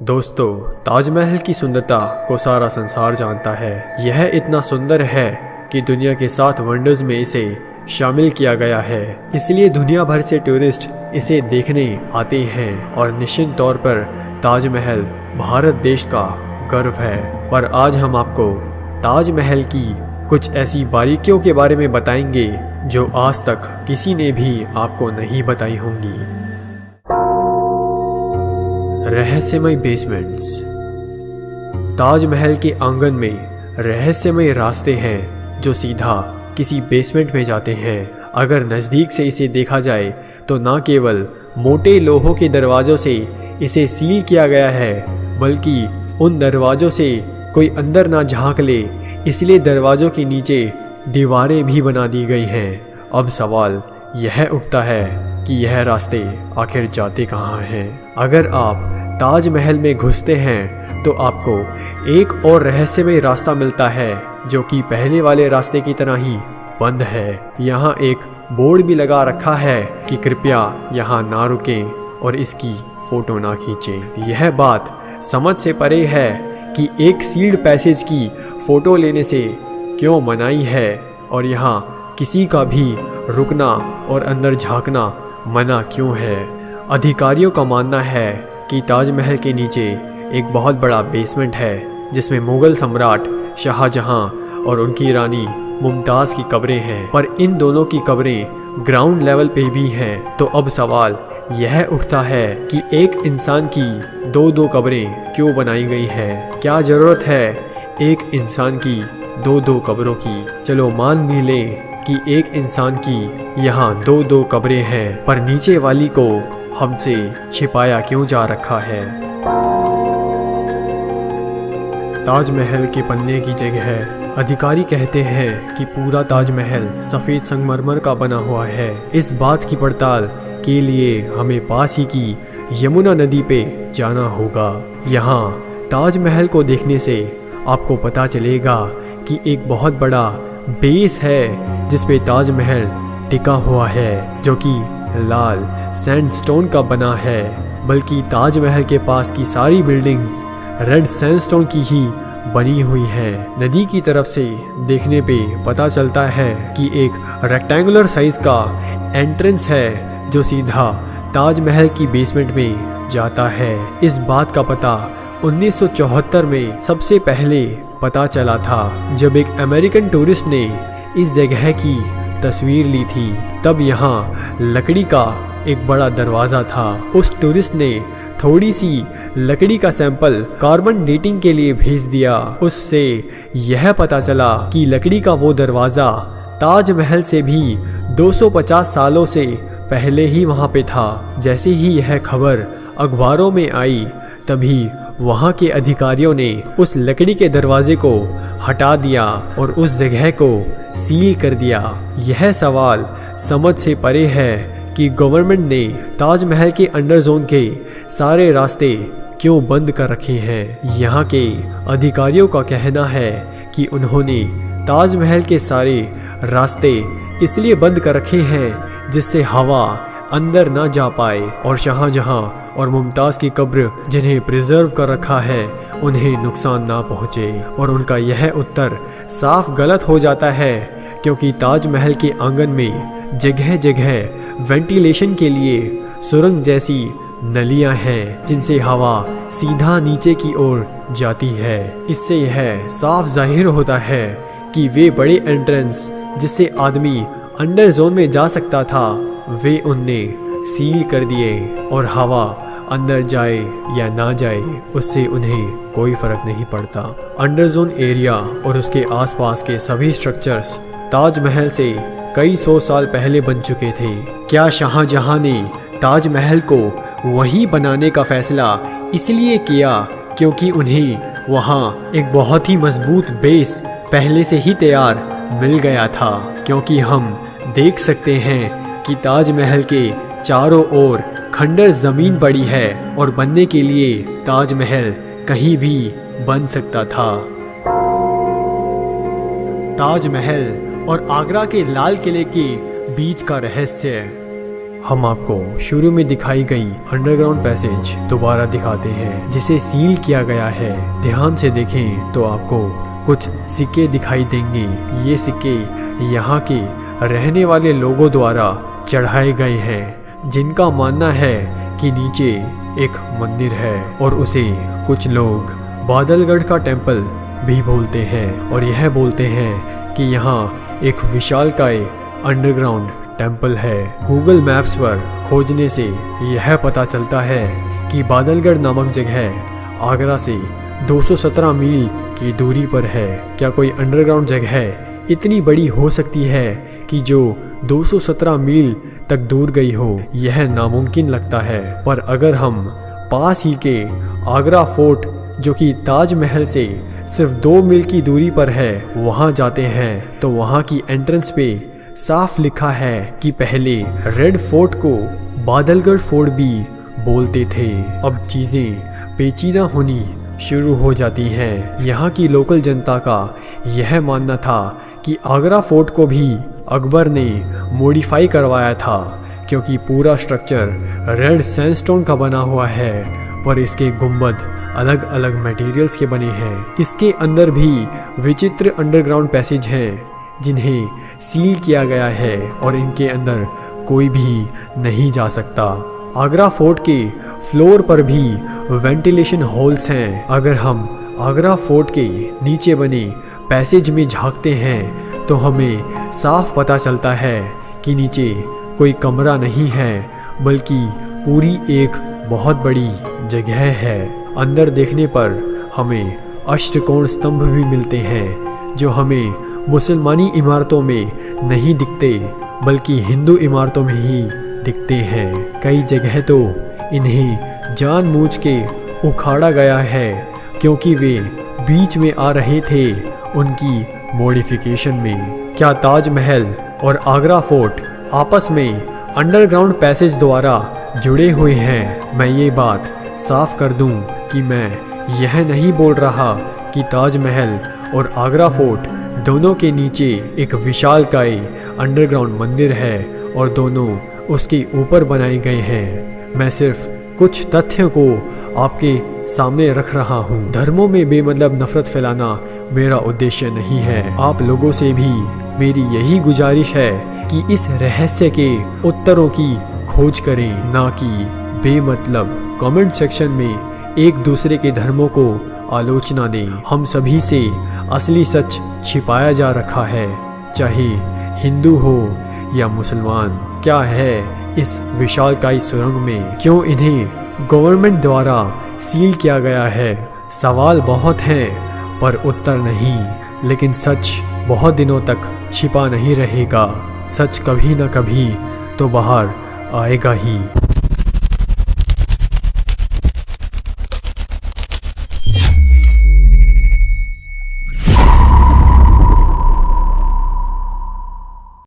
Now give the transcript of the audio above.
दोस्तों, ताजमहल की सुंदरता को सारा संसार जानता है। यह इतना सुंदर है कि दुनिया के 7 वंडर्स में इसे शामिल किया गया है। इसलिए दुनिया भर से टूरिस्ट इसे देखने आते हैं और निश्चित तौर पर ताजमहल भारत देश का गर्व है। पर आज हम आपको ताजमहल की कुछ ऐसी बारीकियों के बारे में बताएंगे जो आज तक किसी ने भी आपको नहीं बताई होंगी। रहस्यमय बेसमेंट्स। ताजमहल के आंगन में रहस्यमय रास्ते हैं जो सीधा किसी बेसमेंट में जाते हैं। अगर नज़दीक से इसे देखा जाए तो न केवल मोटे लोहों के दरवाज़ों से इसे सील किया गया है, बल्कि उन दरवाज़ों से कोई अंदर ना झांक ले, इसलिए दरवाज़ों के नीचे दीवारें भी बना दी गई हैं। अब सवाल यह उठता है कि यह रास्ते आखिर जाते कहाँ हैं। अगर आप ताजमहल में घुसते हैं तो आपको एक और रहस्यमय रास्ता मिलता है जो कि पहले वाले रास्ते की तरह ही बंद है। यहाँ एक बोर्ड भी लगा रखा है कि कृपया यहाँ ना रुकें और इसकी फ़ोटो ना खींचें। यह बात समझ से परे है कि एक सील्ड पैसेज की फ़ोटो लेने से क्यों मनाही है और यहाँ किसी का भी रुकना और अंदर झांकना मना क्यों है। अधिकारियों का मानना है कि ताजमहल के नीचे एक बहुत बड़ा बेसमेंट है जिसमें मुगल सम्राट शाहजहां और उनकी रानी मुमताज़ की कब्रें हैं, पर इन दोनों की कब्रें ग्राउंड लेवल पे भी हैं। तो अब सवाल यह उठता है कि एक इंसान की दो कब्रें क्यों बनाई गई है। क्या ज़रूरत है एक इंसान की दो कब्रों की। चलो मान भी लें कि एक इंसान की यहाँ दो कब्रें हैं, पर नीचे वाली को हमसे छिपाया क्यों जा रखा है। ताजमहल के पन्ने की जगह। अधिकारी कहते हैं कि पूरा ताजमहल सफ़ेद संगमरमर का बना हुआ है। इस बात की पड़ताल के लिए हमें पास ही की यमुना नदी पे जाना होगा। यहाँ ताजमहल को देखने से आपको पता चलेगा कि एक बहुत बड़ा बेस है जिस पे ताजमहल टिका हुआ है, जो कि लाल सैंडस्टोन का बना है। बल्कि ताजमहल के पास की सारी बिल्डिंग्स रेड सैंडस्टोन की ही बनी हुई हैं। नदी की तरफ से देखने पे पता चलता है कि एक रेक्टेंगुलर साइज का एंट्रेंस है जो सीधा ताजमहल की बेसमेंट में जाता है। इस बात का पता 1974 में सबसे पहले पता चला था जब एक अमेरिकन टूरिस्ट ने इस जगह की तस्वीर ली थी। तब यहाँ लकड़ी का एक बड़ा दरवाज़ा था। उस टूरिस्ट ने थोड़ी सी लकड़ी का सैंपल कार्बन डेटिंग के लिए भेज दिया। उससे यह पता चला कि लकड़ी का वो दरवाज़ा ताजमहल से भी 250 सालों से पहले ही वहाँ पे था। जैसे ही यह खबर अखबारों में आई तभी वहाँ के अधिकारियों ने उस लकड़ी के दरवाजे को हटा दिया और उस जगह को सील कर दिया। यह सवाल समझ से परे है कि गवर्नमेंट ने ताजमहल के अंडर जोन के सारे रास्ते क्यों बंद कर रखे हैं। यहाँ के अधिकारियों का कहना है कि उन्होंने ताजमहल के सारे रास्ते इसलिए बंद कर रखे हैं जिससे हवा अंदर ना जा पाए और शाहजहां और मुमताज़ की कब्र जिन्हें प्रिजर्व कर रखा है उन्हें नुकसान ना पहुँचे। और उनका यह उत्तर साफ गलत हो जाता है क्योंकि ताजमहल के आंगन में जगह जगह वेंटिलेशन के लिए सुरंग जैसी नलियां हैं जिनसे हवा सीधा नीचे की ओर जाती है। इससे यह साफ जाहिर होता है कि वे बड़े एंट्रेंस जिससे आदमी अंडर जोन में जा सकता था वे उनने सील कर दिए और हवा अंदर जाए या ना जाए उससे उन्हें कोई फर्क नहीं पड़ता। अंडर जोन एरिया और उसके आसपास के सभी स्ट्रक्चर्स ताजमहल से कई 100 साल पहले बन चुके थे। क्या शाहजहां ने ताजमहल को वहीं बनाने का फैसला इसलिए किया क्योंकि उन्हें वहाँ एक बहुत ही मजबूत बेस पहले से ही तैयार मिल गया था? क्योंकि हम देख सकते हैं कि ताजमहल के चारों ओर खंडर ज़मीन पड़ी है और बनने के लिए ताजमहल कहीं भी बन सकता था। ताजमहल और आगरा के लाल किले के बीच का रहस्य। हम आपको शुरू में दिखाई गई अंडरग्राउंड पैसेज दोबारा दिखाते हैं जिसे सील किया गया है। ध्यान से देखें तो आपको कुछ सिक्के दिखाई देंगे। ये सिक्के यहाँ के रहने वाले लोगों द्वारा चढ़ाए गए हैं, जिनका मानना है कि नीचे एक मंदिर है और उसे कुछ लोग बादलगढ़ का टेम्पल भी बोलते हैं और यह बोलते हैं कि यहाँ एक विशालकाय अंडरग्राउंड टेम्पल है। गूगल मैप्स पर खोजने से यह पता चलता है कि बादलगढ़ नामक जगह आगरा से 217 मील की दूरी पर है। क्या कोई अंडरग्राउंड जगह इतनी बड़ी हो सकती है कि जो 217 मील तक दूर गई हो? यह नामुमकिन लगता है। पर अगर हम पास ही के आगरा फोर्ट, जो कि ताजमहल से सिर्फ 2 मील की दूरी पर है, वहां जाते हैं तो वहां की एंट्रेंस पे साफ लिखा है कि पहले रेड फोर्ट को बादलगढ़ फोर्ट भी बोलते थे। अब चीज़ें पेचीदा होनी शुरू हो जाती हैं। यहाँ की लोकल जनता का यह मानना था कि आगरा फोर्ट को भी अकबर ने मॉडिफाई करवाया था, क्योंकि पूरा स्ट्रक्चर रेड सैंडस्टोन का बना हुआ है, पर इसके गुंबद अलग अलग मटेरियल्स के बने हैं। इसके अंदर भी विचित्र अंडरग्राउंड पैसेज हैं जिन्हें सील किया गया है और इनके अंदर कोई भी नहीं जा सकता। आगरा फोर्ट के फ्लोर पर भी वेंटिलेशन होल्स हैं। अगर हम आगरा फोर्ट के नीचे बने पैसेज में झांकते हैं तो हमें साफ पता चलता है कि नीचे कोई कमरा नहीं है, बल्कि पूरी एक बहुत बड़ी जगह है। अंदर देखने पर हमें अष्टकोण स्तंभ भी मिलते हैं, जो हमें मुसलमानी इमारतों में नहीं दिखते, बल्कि हिंदू इमारतों में ही दिखते हैं। कई जगह तो इन्हें जानबूझ के उखाड़ा गया है, क्योंकि वे बीच में आ रहे थे उनकी मॉडिफिकेशन में। क्या ताजमहल और आगरा फोर्ट आपस में अंडरग्राउंड पैसेज द्वारा जुड़े हुए हैं? मैं ये बात साफ कर दूं कि मैं यह नहीं बोल रहा कि ताजमहल और आगरा फोर्ट दोनों के नीचे एक विशालकाय अंडरग्राउंड मंदिर है और दोनों उसके ऊपर बनाए गए हैं। मैं सिर्फ कुछ तथ्यों को आपके सामने रख रहा हूँ। धर्मों में बेमतलब नफरत फैलाना मेरा उद्देश्य नहीं है। आप लोगों से भी मेरी यही गुजारिश है कि इस रहस्य के उत्तरों की खोज करें, ना कि बेमतलब कमेंट सेक्शन में एक दूसरे के धर्मों को आलोचना दें। हम सभी से असली सच छिपाया जा रखा है, चाहे हिंदू हो या मुसलमान। क्या है इस विशालकाय सुरंग में? क्यों इन्हें गवर्नमेंट द्वारा सील किया गया है? सवाल बहुत हैं पर उत्तर नहीं। लेकिन सच बहुत दिनों तक छिपा नहीं रहेगा। सच कभी न कभी तो बाहर आएगा ही।